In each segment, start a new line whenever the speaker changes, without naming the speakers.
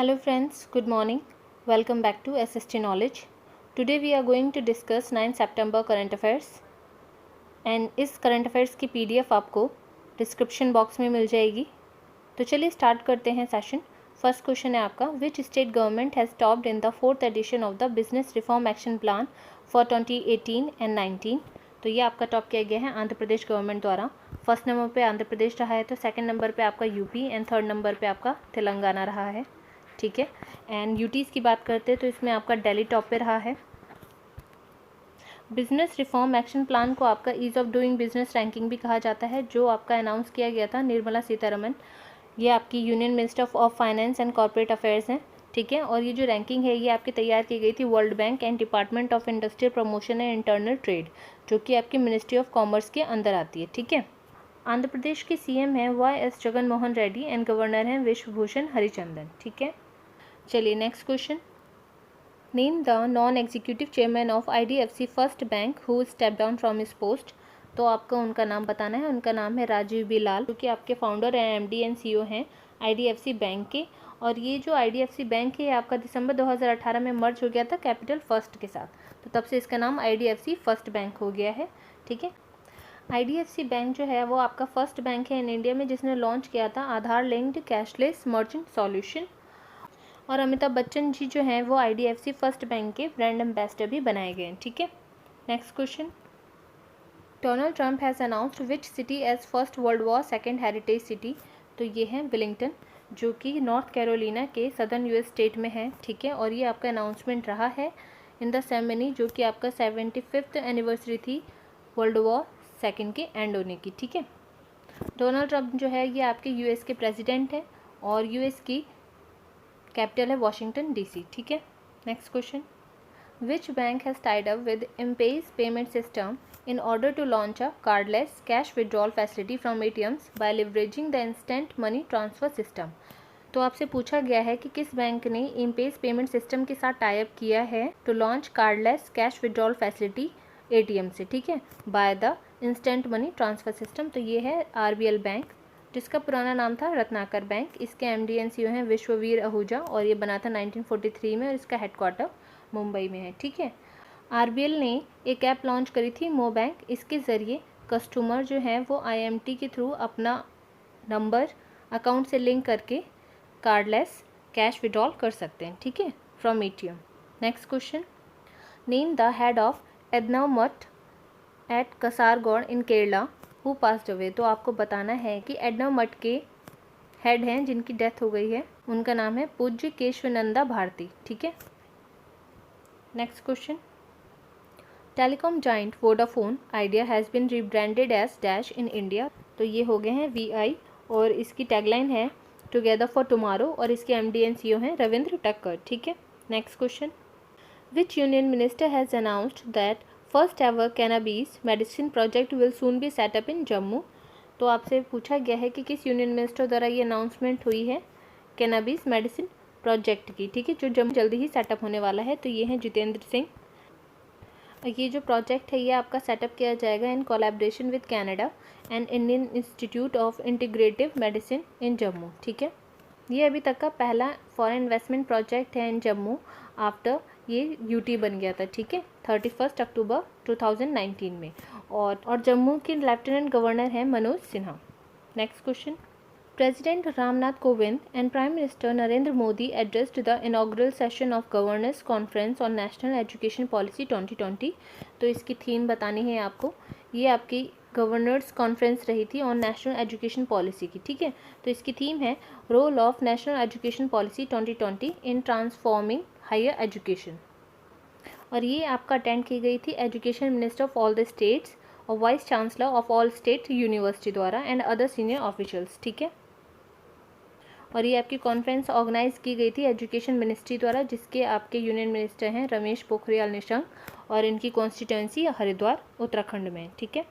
Hello friends, good morning. Welcome back to SST Knowledge. Today we are going to discuss 9 September current affairs and इस current affairs की PDF आपको description box में मिल जाएगी. तो चलिए start करते हैं सेशन. फर्स्ट क्वेश्चन है आपका, which state government has topped in the 4th edition of the business reform action plan for 2018 and 19. तो ये आपका टॉप किया गया है आंध्र प्रदेश गवर्नमेंट द्वारा. फर्स्ट नंबर पे आंध्र प्रदेश रहा है, तो सेकंड नंबर पे आपका यूपी एंड थर्ड नंबर पे आपका तेलंगाना रहा है. ठीक है. एंड यूटीज़ की बात करते हैं तो इसमें आपका दिल्ली टॉप पे रहा है. बिजनेस रिफॉर्म एक्शन प्लान को आपका ease of doing business ranking भी कहा जाता है, जो आपका अनाउंस किया गया था निर्मला सीतारमन. ये आपकी union minister of finance and corporate affairs हैं. ठीक है. और ये जो रैंकिंग है ये आपकी तैयार की गई थी world bank and department of industrial promotion and internal trade, जो कि आपकी मिनिस्ट्री ऑफ कॉमर्स के अंदर आती है. ठीक है. आंध्र प्रदेश के सीएम हैं YS Jagan Mohan Reddy and governor हैं विश्वभूषण हरिचंदन. ठीक है. चलिए next question. Name the non executive chairman of IDFC first bank who step down from his post. तो आपको उनका नाम बताना है. उनका नाम है राजीव बी लाल, जो कि आपके founder and MD and CEO हैं IDFC बैंक के. और ये जो IDFC बैंक है आपका दिसंबर 2018 में मर्ज हो गया था कैपिटल फर्स्ट के साथ, तो तब से इसका नाम IDFC फर्स्ट बैंक हो गया है. ठीक है. IDFC बैंक जो है वो आपका फर्स्ट बैंक है इन इंडिया में जिसने लॉन्च किया था Aadhaar linked cashless merchant solution. और अमिताभ बच्चन जी जो हैं वो IDFC फर्स्ट बैंक के ब्रांड एम्बेसडर भी बनाए गए हैं. ठीक है. Next question. Donald Trump has announced which city as first world war second heritage city. तो ये है विलिंगटन, जो कि नॉर्थ कैरोलिना के सदर्न US स्टेट में है. ठीक है. और ये आपका अनाउंसमेंट रहा है इन द सेरेमनी, जो कि आपका 75th एनिवर्सरी थी वर्ल्ड वॉर सेकेंड के एंड होने की. ठीक है. डोनाल्ड ट्रंप जो है ये आपके US के प्रेसिडेंट हैं और US की कैपिटल है वॉशिंगटन DC. ठीक है. Next question. Which bank has tied up with एम्पेज payment system in order to launch a cardless cash withdrawal facility from ATMs by leveraging the instant money transfer system. तो आपसे पूछा गया है कि किस बैंक ने एम्पेज पेमेंट सिस्टम के साथ टाई अप किया है to launch cardless cash withdrawal facility ATM से. ठीक है. By the instant money transfer system. तो ये है RBL बैंक, जिसका पुराना नाम था रत्नाकर बैंक. इसके MD एंड CEO हैं विश्ववीर आहूजा और ये बना था 1943 में और इसका हेडक्वार्टर मुंबई में है. ठीक है. RBL ने एक ऐप लॉन्च करी थी मो बैंक. इसके ज़रिए कस्टमर जो हैं वो IMT के थ्रू अपना नंबर अकाउंट से लिंक करके कार्डलेस कैश विड्रॉल कर सकते हैं. ठीक है. From ATM. Next question. Name the head of Edneer Mutt at Kasaragod in Kerala who passed away. तो आपको बताना है कि एडना मठ के हेड हैं जिनकी डेथ हो गई है, उनका नाम है पूज्य केशवानंदा भारती. ठीक है. Next question. Telecom giant Vodafone Idea has been rebranded as dash in India. तो ये हो गए हैं VI और इसकी टैगलाइन है टुगेदर फॉर टुमारो और इसके MD एंड CEO हैं रविंद्र टक्कर. ठीक है. Next question. Which union minister has announced that first ever cannabis medicine project will soon be set up in Jammu. तो आपसे पूछा गया है कि किस यूनियन मिनिस्टर द्वारा ये अनाउंसमेंट हुई है कैनाबीज मेडिसिन प्रोजेक्ट की. ठीक है. जो जम्मू जल्दी ही सेटअप होने वाला है. तो ये हैं जितेंद्र सिंह. ये जो प्रोजेक्ट है ये आपका सेटअप किया जाएगा in collaboration with Canada and Indian institute of integrative medicine in Jammu. ठीक है. ये अभी तक का पहला फॉरेन इन्वेस्टमेंट प्रोजेक्ट है इन जम्मू आफ्टर ये UT बन गया था. ठीक है. 31 अक्टूबर 2019 में. और जम्मू के लेफ्टिनेंट गवर्नर हैं Manoj Sinha. Next question. President Ramnath Kovind and Prime Minister Narendra Modi addressed the inaugural session of Governors Conference on National Education Policy 2020. तो इसकी थीम बतानी है आपको. ये आपकी गवर्नर्स कॉन्फ्रेंस रही थी ऑन नेशनल एजुकेशन पॉलिसी की. ठीक है. तो इसकी थीम है role of national education policy 2020 in transforming higher education. और ये आपका अटेंड की गई थी education minister of all the states और vice chancellor of all state university द्वारा एंड अदर सीनियर ऑफिशियल्स. ठीक है. और ये आपकी कॉन्फ्रेंस ऑर्गेनाइज की गई थी एजुकेशन मिनिस्ट्री द्वारा, जिसके आपके यूनियन मिनिस्टर हैं रमेश पोखरियाल निशंक और इनकी कॉन्स्टिट्यूंसी हरिद्वार उत्तराखंड में. ठीक है.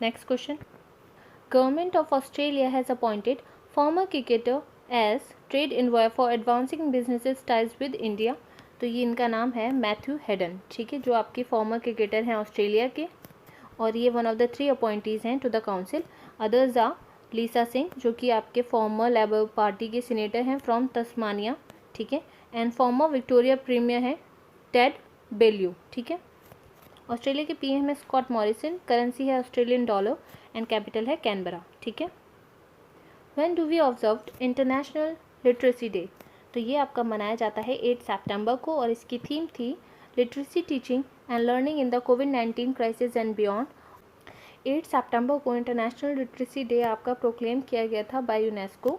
Next question. Government of Australia has appointed former cricketer as trade envoy for advancing businesses ties with India. तो ये इनका नाम है मैथ्यू हेडन. ठीक है. जो आपके फॉर्मर क्रिकेटर हैं ऑस्ट्रेलिया के और ये वन ऑफ द 3 अपॉइंटीज़ हैं to the council. Others are Lisa Singh, जो कि आपके फॉर्मर लेबर पार्टी के सीनेटर हैं फ्रॉम तस्मानिया. ठीक है। एंड फॉर्मर विक्टोरिया प्रीमियर है टेड बेल्यू, ठीक है। ऑस्ट्रेलिया के पीएम है स्कॉट मॉरिसन, करेंसी है ऑस्ट्रेलियन डॉलर एंड कैपिटल है कैनबरा, ठीक है। When do we observe international literacy day? तो ये आपका मनाया जाता है 8 सितंबर को और इसकी थीम थी literacy teaching and learning in the कोविड-19 क्राइसिस एंड बियॉन्ड। 8 सितंबर को इंटरनेशनल लिटरेसी डे आपका प्रोक्लेम किया गया था by UNESCO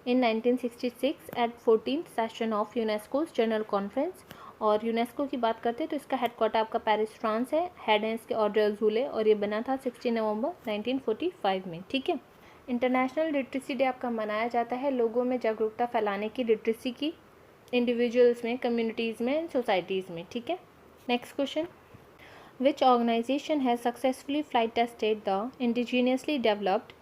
in 1966 at 14th session of UNESCO's general conference. और यूनेस्को की बात करते हैं तो इसका हेडक्वार्टर आपका पेरिस फ्रांस है, हेड हैं इसके ऑड्रे अज़ूले और ये बना था 16 नवंबर 1945 में, ठीक है। इंटरनेशनल लिटरेसी डे आपका मनाया जाता है लोगों में जागरूकता फैलाने की, लिटरेसी की, इंडिविजुअल्स में, कम्युनिटीज़ में, सोसाइटीज़ में, ठीक है। Next question, which organisation has successfully flight tested the indigenously developed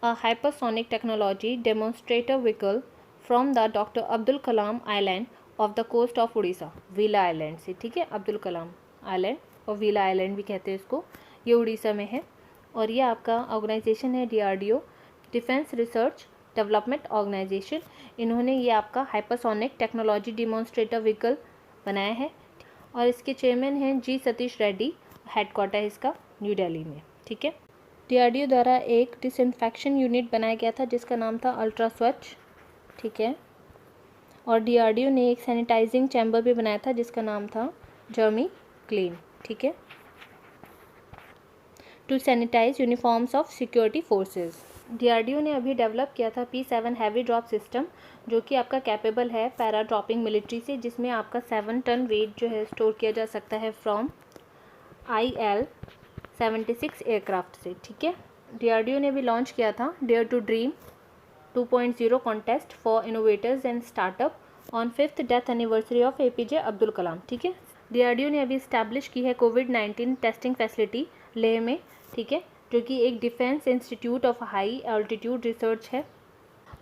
a hypersonic technology demonstrator vehicle from the Dr. Abdul Kalam island of the coast of Odisha, Wheeler island से, ठीक है। अब्दुल कलाम आइलैंड और वीला आइलैंड भी कहते हैं इसको, ये उड़ीसा में है। और ये आपका ऑर्गेनाइजेशन है DRDO, defence research development organisation. इन्होंने ये आपका हाइपरसोनिक टेक्नोलॉजी डिमॉन्स्ट्रेटर व्हीकल बनाया है और इसके चेयरमैन हैं जी सतीश रेड्डी, हेडक्वार्टर है इसका न्यू दिल्ली में, ठीक है। DRDO द्वारा एक डिसइंफेक्शन यूनिट बनाया गया था जिसका नाम था अल्ट्रा स्वच्छ, ठीक है। और DRDO ने एक सैनिटाइजिंग चैम्बर भी बनाया था जिसका नाम था जर्मी क्लीन, ठीक है, to sanitise uniforms of security forces. DRDO ने अभी डेवलप किया था P7 हैवी ड्रॉप सिस्टम जो कि आपका कैपेबल है पैरा ड्रॉपिंग मिलिट्री से, जिसमें आपका 7 टन वेट जो है स्टोर किया जा सकता है फ्रॉम IL-76 एयरक्राफ्ट से, ठीक है। DRDO ने भी लॉन्च किया था dare to dream 2.0 contest for innovators and startup on 5th death anniversary of APJ Abdul Kalam, ठीक है। DRDO ने अभी इस्टेब्लिश की है कोविड-19 टेस्टिंग फैसिलिटी लेह में, ठीक है, जो कि एक defence institute of high altitude research है।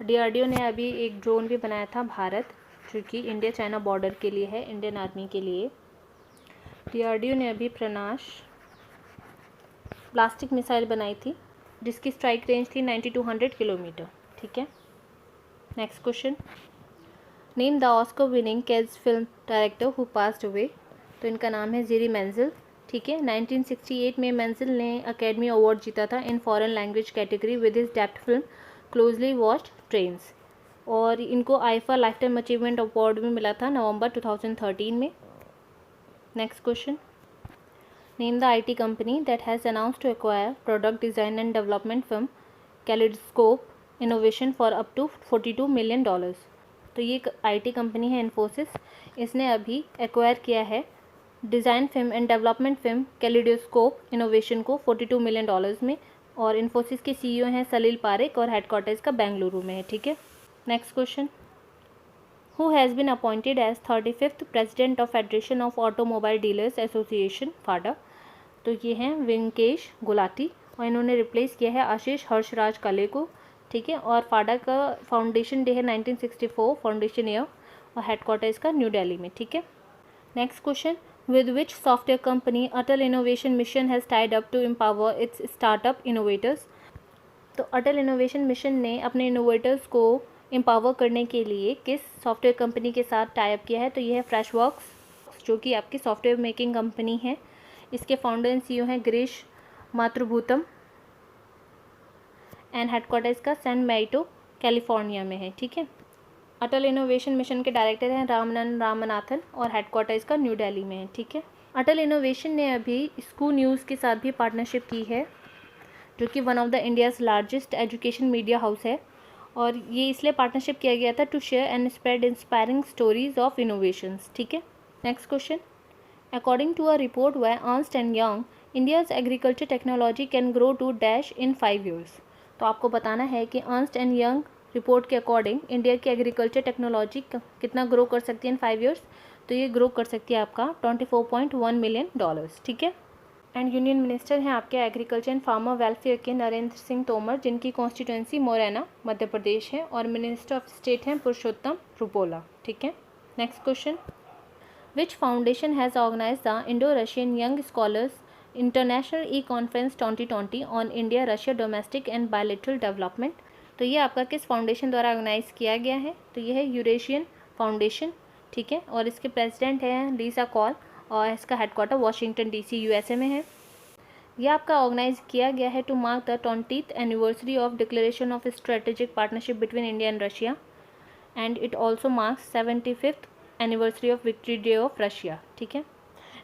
DRDO ने अभी एक ड्रोन भी बनाया था भारत, जो कि इंडिया चाइना बॉर्डर के लिए है, इंडियन आर्मी के लिए। DRDO ने अभी प्रनाश प्लास्टिक मिसाइल बनाई थी जिसकी स्ट्राइक रेंज थी 9200 किलोमीटर, ठीक है। Next question, name the Oscar winning Czech film director who passed away. तो इनका नाम है जेरी मेंजिल, ठीक है। 1968 में मेंजिल ने अकेडमी अवार्ड जीता था in foreign language category with his debut film closely watched trains. और इनको IIFA life time achievement award भी मिला था नवंबर 2013 में। Next question, name the IT company that has announced to acquire product design and development firm kaleidoscope innovation for up to $42 million. तो ये एक IT कंपनी है इन्फोसिस, इसने अभी एक्वायर किया है design film and development film kaleidoscope innovation को $42 million में। और इन्फोसिस के CEO हैं सलील पारेख और हेडक्वार्टर इसका बेंगलुरु में है, ठीक है। Next question, who has been appointed as 35th president of federation of automobile dealers association FADA. तो ये हैं वेंकेश गुलाटी और इन्होंने रिप्लेस किया है आशीष हर्षराज कले को, ठीक है। और फाडा का फाउंडेशन डे है 1964 फाउंडेशन ईयर और हेडक्वार्टर इसका न्यू दिल्ली में, ठीक है। Next question, with which software company Atal innovation mission has tied up to empower its startup innovators. तो अटल इनोवेशन मिशन ने अपने इनोवेटर्स को एम्पावर करने के लिए किस सॉफ्टवेयर कंपनी के साथ टाई अप किया है। तो ये है फ्रेशवर्क्स, जो कि आपकी सॉफ्टवेयर मेकिंग कंपनी है। इसके फाउंडर एंड CEO हैं गिरीश मातृभूतम एंड हेडक्वार्टर इसका सैन मैरिटो कैलिफोर्निया में है, ठीक है। अटल इनोवेशन मिशन के डायरेक्टर हैं रामनंद रामनाथन और हेडक्वार्टर इसका न्यू दिल्ली में है, ठीक है। अटल इनोवेशन ने अभी स्कूल न्यूज़ के साथ भी पार्टनरशिप की है, जो कि one of the India's largest education media house है। और ये इसलिए पार्टनरशिप किया गया था to share and spread inspiring stories of innovations, ठीक है। Next question, according to a report by Ernst and Young, India's agriculture technology can grow to dash in 5 years। तो आपको बताना है कि अर्न्स्ट एंड यंग रिपोर्ट के according India की agriculture technology कितना ग्रो कर सकती है इन 5 years। तो ये ग्रो कर सकती है आपका $24.1 मिलियन, ठीक है। एंड यूनियन मिनिस्टर हैं आपके एग्रीकल्चर एंड फार्मर वेलफेयर के नरेंद्र सिंह तोमर, जिनकी कॉन्स्टिट्यूंसी मोरैना मध्य प्रदेश है। और मिनिस्टर ऑफ स्टेट हैं पुरुषोत्तम रुपोला, ठीक है। Next question, which foundation has organize the Indo Russian young scholars international conference 2020 on India Russia domestic and bilateral development. तो ये आपका किस फाउंडेशन द्वारा ऑर्गेनाइज किया गया है। तो ये है यूरेशियन फाउंडेशन, ठीक है, और इसके प्रेसिडेंट हैं लीसा कॉल और इसका हेडक्वार्टर वाशिंगटन DC USA में है। यह आपका ऑर्गेनाइज किया गया है to mark the 20th anniversary of declaration of strategic partnership between India and Russia and it also marks 75th anniversary of victory day of Russia, ठीक है।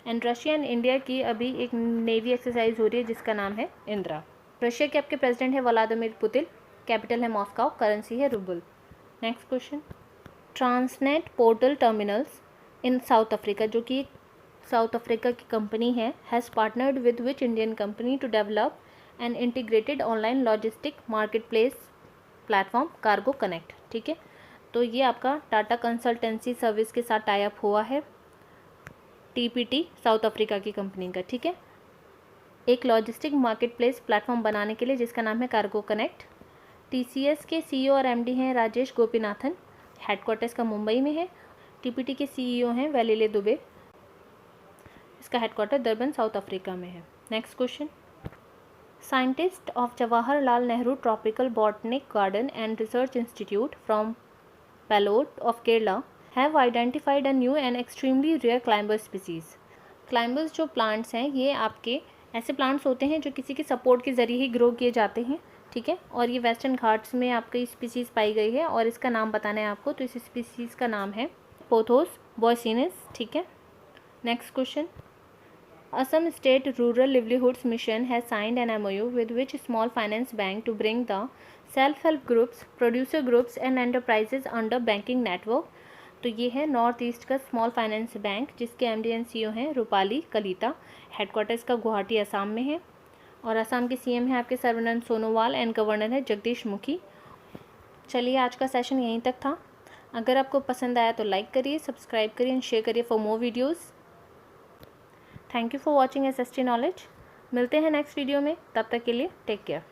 एंड रशिया एंड इंडिया की अभी एक नेवी एक्सरसाइज हो रही है जिसका नाम है इंदिरा। रशिया के आपके प्रेसिडेंट है व्लादिमीर पुतिन, कैपिटल है मॉस्को, करेंसी है rouble. Next question, Transnet portal terminals in South Africa, जो कि साउथ अफ्रीका की कंपनी है, has partnered with which Indian company to develop an integrated online logistic market place platform cargo connect, ठीक है। तो ये आपका टाटा कंसल्टेंसी सर्विस के साथ टाई अप हुआ है, TPT साउथ अफ्रीका की कंपनी का, ठीक है, एक लॉजिस्टिक मार्केट प्लेस प्लेटफॉर्म बनाने के लिए जिसका नाम है कार्गो कनेक्ट। TCS के CEO और MD हैं राजेश गोपीनाथन, हेडक्वार्टर्स का मुंबई में है। TPT के CEO हैं वेलिले दुबे, इसका हेडक्वार्टर दरबन साउथ अफ्रीका में है। Next question, scientist of Jawaharlal Nehru tropical botanic garden and research institute from Palode of Kerala have identified a new and extremely rare climber species. Climbers जो प्लांट्स हैं ये आपके ऐसे प्लांट्स होते हैं जो किसी के सपोर्ट के ज़रिए ही ग्रो किए जाते हैं, ठीक है, और ये वेस्टर्न घाट्स में आपकी स्पीसीज़ पाई गई है और इसका नाम बताना है आपको, तो इस स्पीसीज़ का नाम है पोथोस बॉयसिनस, ठीक है। Next question, Assam State Rural Livelihoods Mission has signed an MOU with which small finance bank to bring the self-help groups, producer groups and enterprises under banking network। तो ये है नॉर्थ ईस्ट का small finance bank जिसके MD and CEO हैं Rupali Kalita, headquarters का गुवाहाटी असम में है, और असम के CM हैं आपके सर्बानंद सोनोवाल एंड गवर्नर है जगदीश मुखी। चलिए आज का सेशन यहीं तक था। अगर आपको पसंद आया तो लाइक करिए, सब्सक्राइब करिए एंड शेयर करिए for more videos. Thank you for watching SST knowledge. मिलते हैं नेक्स्ट वीडियो में, तब तक के लिए टेक केयर।